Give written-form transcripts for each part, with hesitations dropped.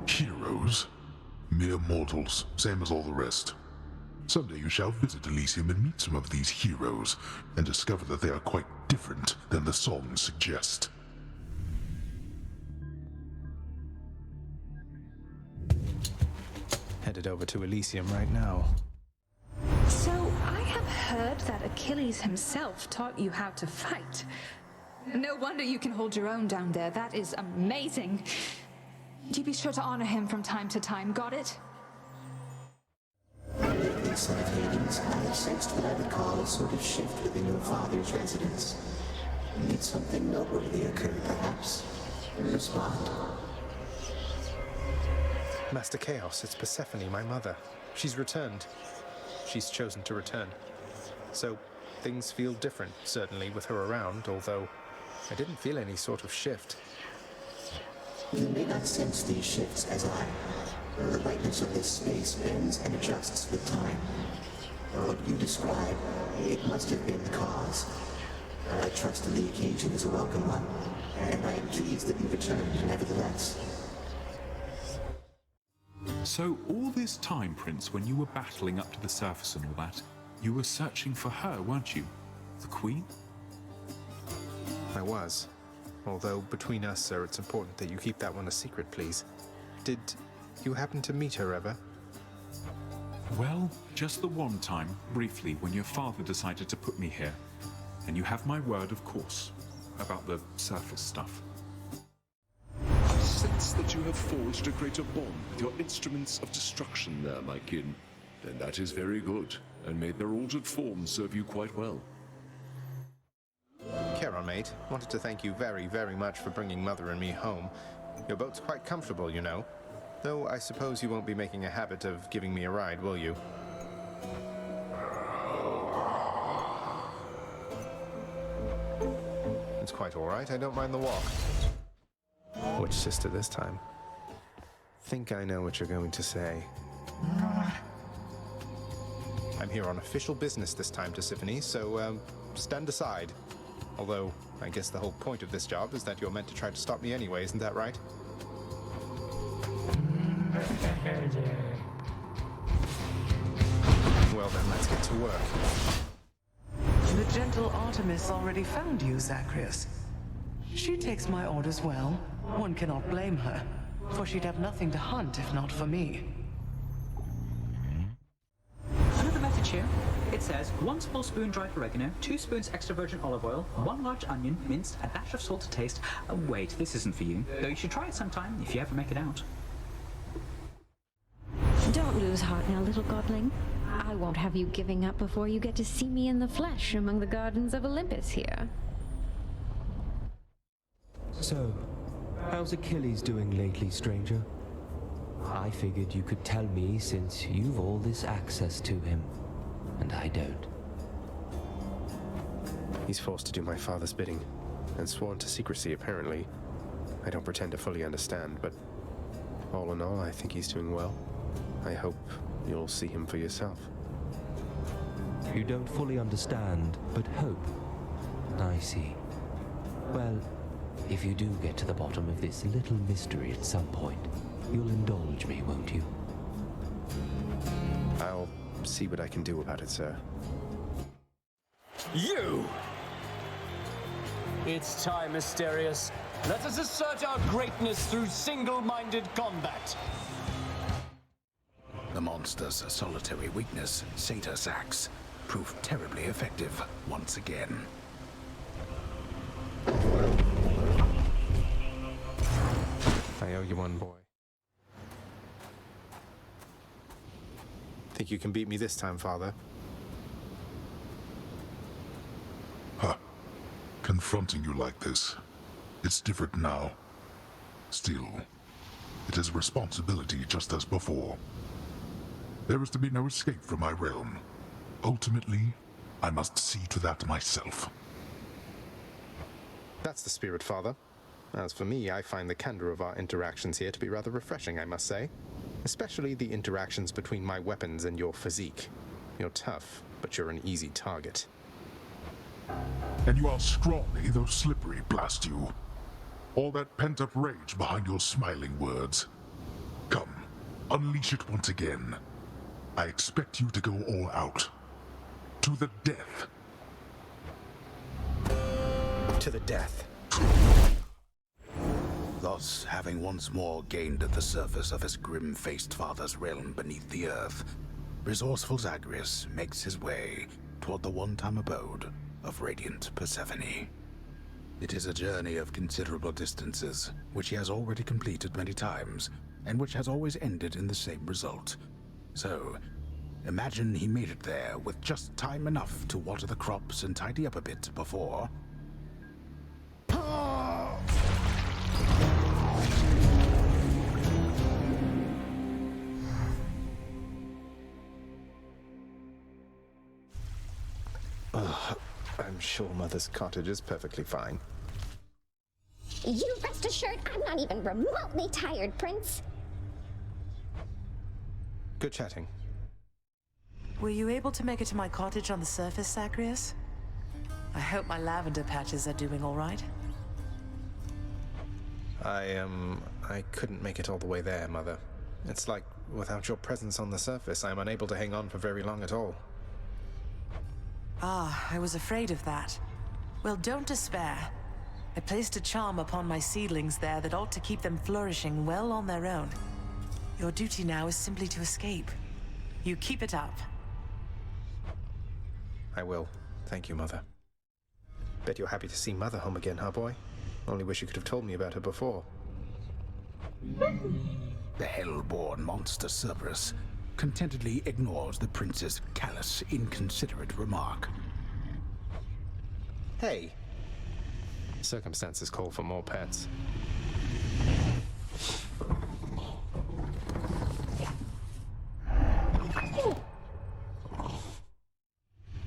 Heroes? Mere mortals, same as all the rest. Someday you shall visit Elysium and meet some of these heroes, and discover that they are quite different than the songs suggest. Headed over to Elysium right now. So, I have heard that Achilles himself taught you how to fight. No wonder you can hold your own down there. That is amazing. Do be sure to honor him from time to time, got it? Son of Hades, I sensed what I would call a sort of shift within your father's residence. Did something noteworthy occur, perhaps? Respond. Master Chaos, it's Persephone, my mother. She's returned. She's chosen to return. So, things feel different, certainly, with her around, although I didn't feel any sort of shift. You may not sense these shifts as I. The lightness of this space bends and adjusts with time. What you describe, it must have been the cause. I trust the occasion is a welcome one, and I am pleased that you returned nevertheless. So all this time, Prince, when you were battling up to the surface and all that, you were searching for her, weren't you? The Queen? I was. Although, between us, sir, it's important that you keep that one a secret, please. Did you happen to meet her ever? Well, just the one time, briefly, when your father decided to put me here. And you have my word, of course, about the surface stuff. I sense that you have forged a greater bond with your instruments of destruction there, my kin. Then that is very good, and may their altered forms serve you quite well. Charon, mate, wanted to thank you very, very much for bringing Mother and me home. Your boat's quite comfortable, you know. Though I suppose you won't be making a habit of giving me a ride, will you? It's quite all right. I don't mind the walk. Which sister this time? Think I know what you're going to say. I'm here on official business this time, Tisiphone, so, stand aside. Although, I guess the whole point of this job is that you're meant to try to stop me anyway, isn't that right? Well then, let's get to work. The gentle Artemis already found you, Zacharias. She takes my orders well. One cannot blame her, for she'd have nothing to hunt if not for me. Another message here. It says 1 small spoon dried oregano, 2 spoons extra virgin olive oil, 1 large onion, minced, a dash of salt to taste. Wait, this isn't for you. Though you should try it sometime, if you ever make it out. Don't lose heart now, little godling. I won't have you giving up before you get to see me in the flesh among the gardens of Olympus here. So, how's Achilles doing lately, stranger? I figured you could tell me since you've all this access to him, and I don't. He's forced to do my father's bidding, and sworn to secrecy, apparently. I don't pretend to fully understand, but all in all, I think he's doing well. I hope you'll see him for yourself. You don't fully understand, but hope. I see. Well, if you do get to the bottom of this little mystery at some point, you'll indulge me, won't you? I'll see what I can do about it, sir. You! It's time, Asterius. Let us assert our greatness through single-minded combat. The monster's solitary weakness, Satyr Sax, proved terribly effective once again. I owe you one, boy. Think you can beat me this time, Father? Huh. Confronting you like this. It's different now. Still, it is a responsibility just as before. There is to be no escape from my realm. Ultimately, I must see to that myself. That's the spirit, Father. As for me, I find the candor of our interactions here to be rather refreshing, I must say. Especially the interactions between my weapons and your physique. You're tough, but you're an easy target. And you are scrawny, though slippery, blast you. All that pent-up rage behind your smiling words. Unleash it once again. I expect you to go all out. To the death. To the death. Thus, having once more gained the surface of his grim-faced father's realm beneath the earth, resourceful Zagreus makes his way toward the one-time abode of radiant Persephone. It is a journey of considerable distances, which he has already completed many times, and which has always ended in the same result. So, imagine he made it there with just time enough to water the crops and tidy up a bit before... I'm sure Mother's cottage is perfectly fine. You rest assured I'm not even remotely tired, Prince. Good chatting. Were you able to make it to my cottage on the surface, Zagreus? I hope my lavender patches are doing all right. I couldn't make it all the way there, Mother. It's like, without your presence on the surface, I'm unable to hang on for very long at all. Ah, I was afraid of that. Well, don't despair. I placed a charm upon my seedlings there that ought to keep them flourishing well on their own. Your duty now is simply to escape. You keep it up. I will. Thank you, Mother. Bet you're happy to see Mother home again, huh, boy? Only wish you could have told me about her before. The hell-born monster Cerberus contentedly ignores the prince's callous, inconsiderate remark. Hey! Circumstances call for more pets.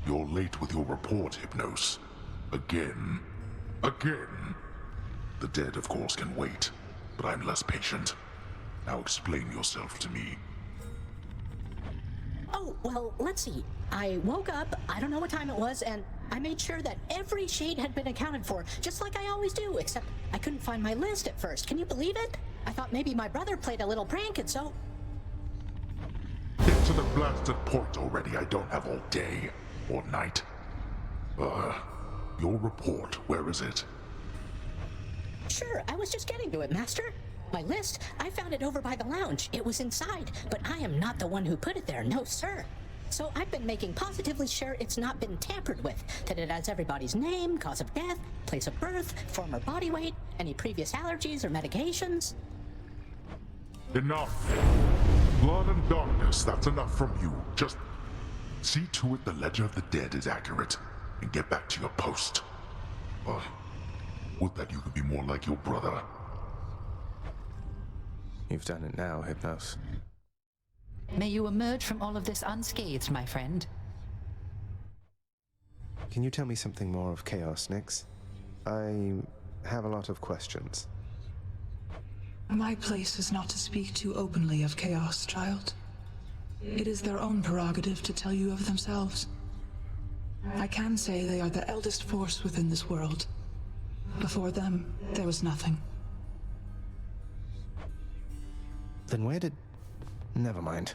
You're late with your report, Hypnos. Again. Again! The dead, of course, can wait, but I'm less patient. Now explain yourself to me. Oh, well, let's see. I woke up, I don't know what time it was, and I made sure that every shade had been accounted for, just like I always do, except I couldn't find my list at first. Can you believe it? I thought maybe my brother played a little prank, and so... Get to the blasted point already. I don't have all day or night. Your report, where is it? Sure, I was just getting to it, Master. My list, I found it over by the lounge. It was inside, but I am not the one who put it there, no sir. So I've been making positively sure it's not been tampered with, that it has everybody's name, cause of death, place of birth, former body weight, any previous allergies or medications. Enough! Blood and darkness, that's enough from you. Just see to it the ledger of the dead is accurate, and get back to your post. Would that you could be more like your brother. You've done it now, Hypnos. May you emerge from all of this unscathed, my friend. Can you tell me something more of Chaos, Nyx? I have a lot of questions. My place is not to speak too openly of Chaos, child. It is their own prerogative to tell you of themselves. I can say they are the eldest force within this world. Before them, there was nothing. Then where did... Never mind.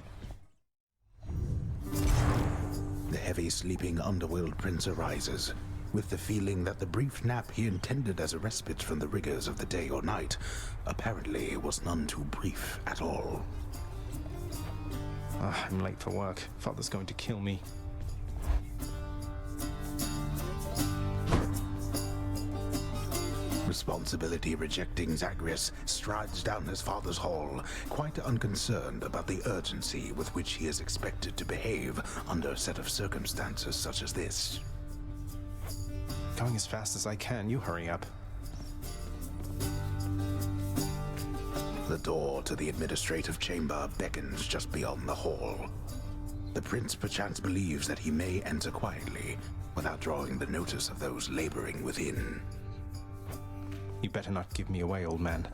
The heavy sleeping underworld prince arises, with the feeling that the brief nap he intended as a respite from the rigors of the day or night apparently was none too brief at all. I'm late for work. Father's going to kill me. Responsibility rejecting Zagreus strides down his father's hall, quite unconcerned about the urgency with which he is expected to behave under a set of circumstances such as this. Going as fast as I can, you hurry up. The door to the administrative chamber beckons just beyond the hall. The prince perchance believes that he may enter quietly, without drawing the notice of those laboring within. You better not give me away, old man.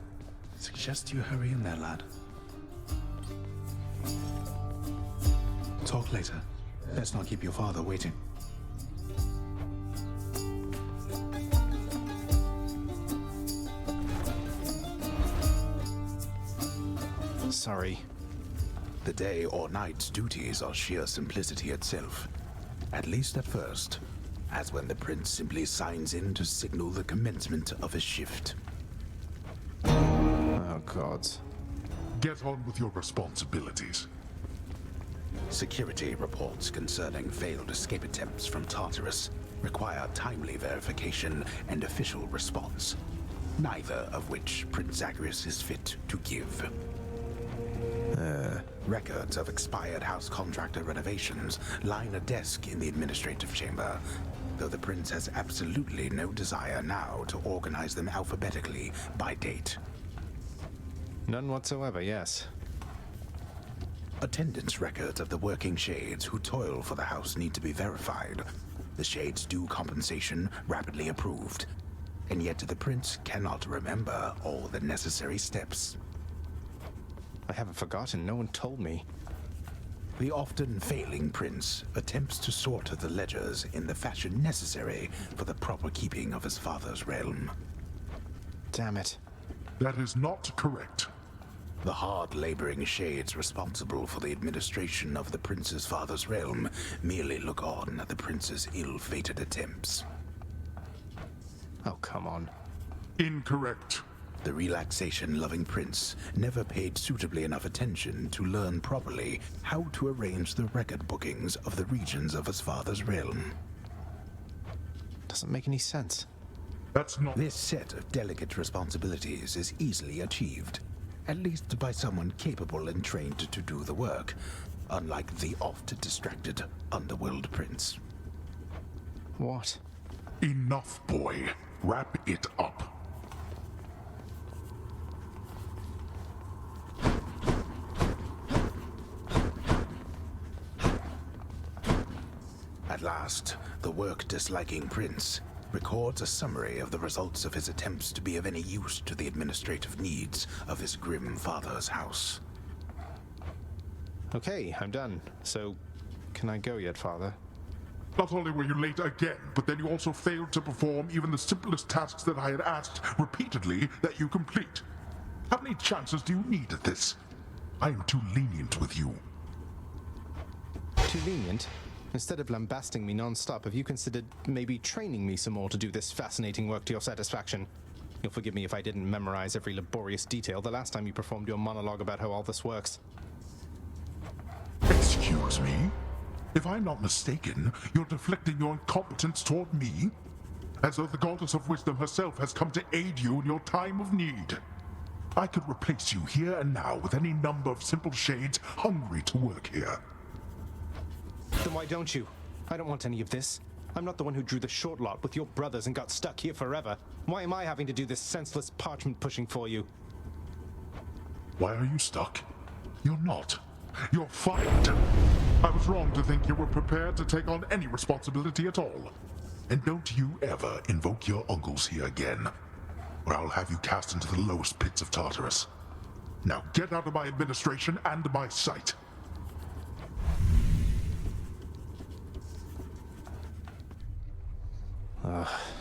Suggest you hurry in there, lad. Talk later. Let's not keep your father waiting. Sorry. The day or night's duties are sheer simplicity itself. At least at first, as when the prince simply signs in to signal the commencement of his shift. Oh, gods. Get on with your responsibilities. Security reports concerning failed escape attempts from Tartarus require timely verification and official response, neither of which Prince Zagreus is fit to give. Records of expired house contractor renovations line a desk in the administrative chamber, though the prince has absolutely no desire now to organize them alphabetically by date. None whatsoever, yes. Attendance records of the working shades who toil for the house need to be verified. The shades' due compensation rapidly approved, and yet the prince cannot remember all the necessary steps. I haven't forgotten, no one told me. The often failing prince attempts to sort the ledgers in the fashion necessary for the proper keeping of his father's realm. Damn it. That is not correct. The hard-laboring shades responsible for the administration of the prince's father's realm merely look on at the prince's ill-fated attempts. Oh, come on. Incorrect. The relaxation-loving prince never paid suitably enough attention to learn properly how to arrange the record bookings of the regions of his father's realm. Doesn't make any sense. That's not... This set of delicate responsibilities is easily achieved, at least by someone capable and trained to do the work, unlike the oft-distracted underworld prince. What? Enough, boy. Wrap it up. At last, the work-disliking prince records a summary of the results of his attempts to be of any use to the administrative needs of his grim father's house. Okay, I'm done. So, can I go yet, Father? Not only were you late again, but then you also failed to perform even the simplest tasks that I had asked repeatedly that you complete. How many chances do you need at this? I am too lenient with you. Too lenient? Instead of lambasting me non-stop, have you considered maybe training me some more to do this fascinating work to your satisfaction? You'll forgive me if I didn't memorize every laborious detail the last time you performed your monologue about how all this works. Excuse me? If I'm not mistaken, you're deflecting your incompetence toward me? As though the goddess of wisdom herself has come to aid you in your time of need. I could replace you here and now with any number of simple shades hungry to work here. Then why don't you? I don't want any of this. I'm not the one who drew the short lot with your brothers and got stuck here forever. Why am I having to do this senseless parchment pushing for you? Why are you stuck? You're not. You're fired. I was wrong to think you were prepared to take on any responsibility at all. And don't you ever invoke your uncles here again, or I'll have you cast into the lowest pits of Tartarus. Now get out of my administration and my sight.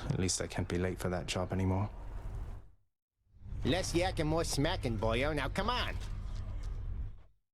At least I can't be late for that job anymore. Less yak and more smacking, boyo. Now come on.